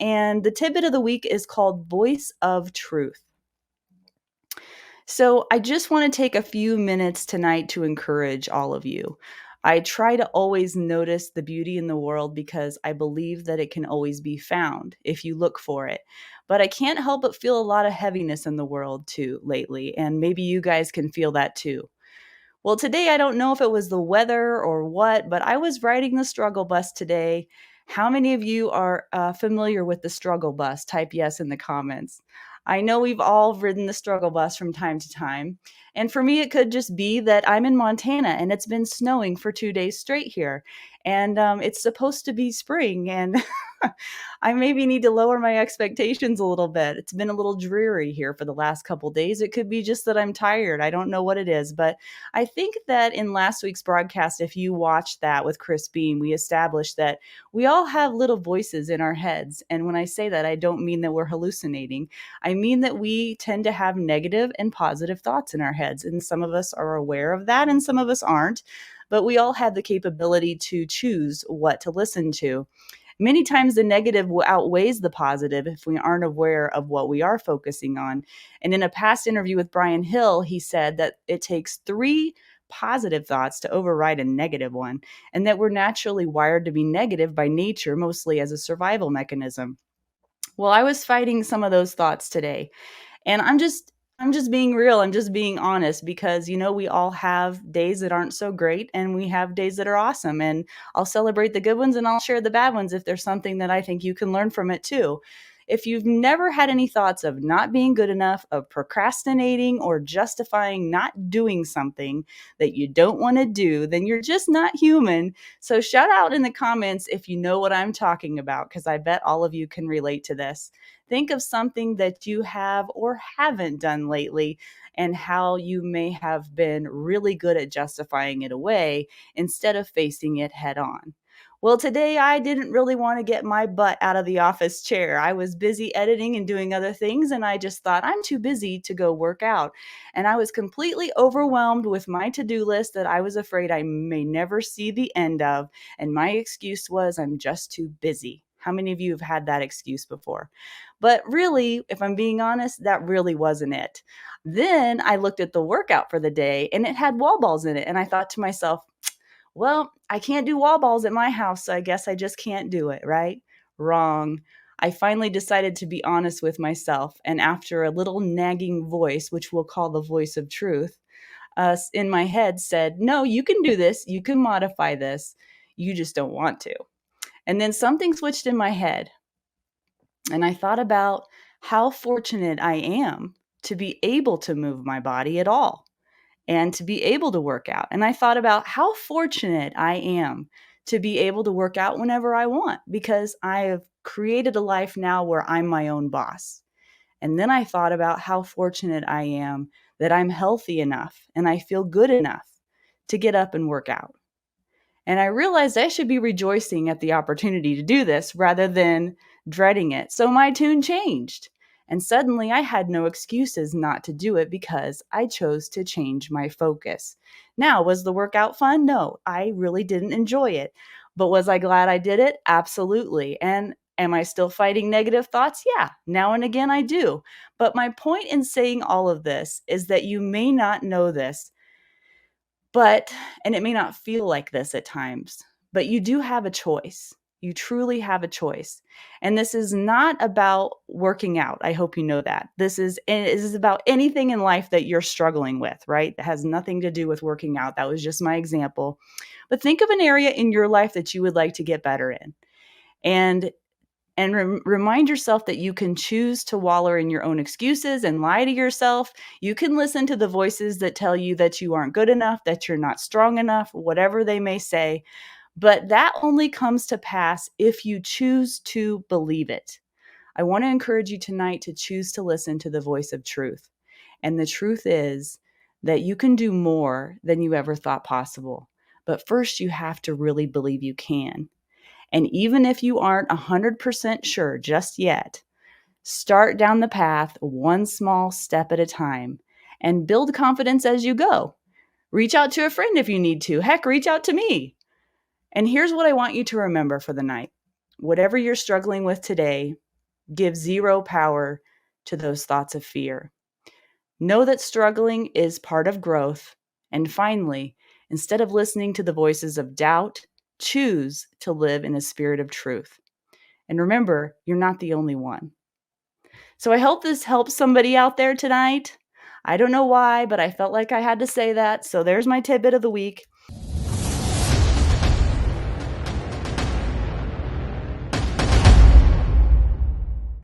and the tidbit of the week is called Voice of Truth. So, I just want to take a few minutes tonight to encourage all of you. I try to always notice the beauty in the world because I believe that it can always be found if you look for it. But I can't help but feel a lot of heaviness in the world too lately, and maybe you guys can feel that too. Well, today I don't know if it was the weather or what, but I was riding the struggle bus today. How many of you are familiar with the struggle bus? Type yes in the comments. I know we've all ridden the struggle bus from time to time. And for me, it could just be that I'm in Montana and it's been snowing for 2 days straight here. And it's supposed to be spring. And I maybe need to lower my expectations a little bit. It's been a little dreary here for the last couple days. It could be just that I'm tired. I don't know what it is, but I think that in last week's broadcast, if you watched that with Chris Beam, we established that we all have little voices in our heads. And when I say that, I don't mean that we're hallucinating. I mean that we tend to have negative and positive thoughts in our heads. And some of us are aware of that and some of us aren't. But we all have the capability to choose what to listen to. Many times the negative outweighs the positive if we aren't aware of what we are focusing on. And in a past interview with Brian Hill, he said that it takes 3 positive thoughts to override a negative one, and that we're naturally wired to be negative by nature, mostly as a survival mechanism. Well, I was fighting some of those thoughts today. And I'm just being real. I'm just being honest because we all have days that aren't so great and we have days that are awesome, and I'll celebrate the good ones and I'll share the bad ones if there's something that I think you can learn from it too. If you've never had any thoughts of not being good enough, of procrastinating or justifying not doing something that you don't want to do, then you're just not human. So shout out in the comments if you know what I'm talking about, because I bet all of you can relate to this. Think of something that you have or haven't done lately and how you may have been really good at justifying it away instead of facing it head on. Well, today I didn't really want to get my butt out of the office chair. I was busy editing and doing other things, and I just thought I'm too busy to go work out. And I was completely overwhelmed with my to-do list that I was afraid I may never see the end of. And my excuse was I'm just too busy. How many of you have had that excuse before? But really, if I'm being honest, that really wasn't it. Then I looked at the workout for the day and it had wall balls in it. And I thought to myself, well, I can't do wall balls at my house, so I guess I just can't do it, right? Wrong. I finally decided to be honest with myself. And after a little nagging voice, which we'll call the voice of truth, in my head said, no, you can do this. You can modify this. You just don't want to. And then something switched in my head. And I thought about how fortunate I am to be able to move my body at all and to be able to work out. And I thought about how fortunate I am to be able to work out whenever I want because I have created a life now where I'm my own boss. And then I thought about how fortunate I am that I'm healthy enough and I feel good enough to get up and work out. And I realized I should be rejoicing at the opportunity to do this rather than dreading it. So my tune changed. And suddenly I had no excuses not to do it because I chose to change my focus. Now, was the workout fun? No, I really didn't enjoy it. But was I glad I did it? Absolutely. And am I still fighting negative thoughts? Yeah, now and again I do. But my point in saying all of this is that you may not know this, and it may not feel like this at times, but you do have a choice. You truly have a choice. And this is not about working out. I hope you know that. This is about anything in life that you're struggling with, right? It has nothing to do with working out. That was just my example. But think of an area in your life that you would like to get better in. And remind yourself that you can choose to waller in your own excuses and lie to yourself. You can listen to the voices that tell you that you aren't good enough, that you're not strong enough, whatever they may say. But that only comes to pass if you choose to believe it. I want to encourage you tonight to choose to listen to the voice of truth. And the truth is that you can do more than you ever thought possible. But first, you have to really believe you can. And even if you aren't 100% sure just yet, start down the path one small step at a time and build confidence as you go. Reach out to a friend if you need to. Heck, reach out to me. And here's what I want you to remember for the night. Whatever you're struggling with today, Give zero power to those thoughts of fear. Know that struggling is part of growth. And finally, instead of listening to the voices of doubt, choose to live in a spirit of truth. And remember, you're not the only one. So I hope this helps somebody out there tonight. I don't know why, but I felt like I had to say that. So there's my tidbit of the week.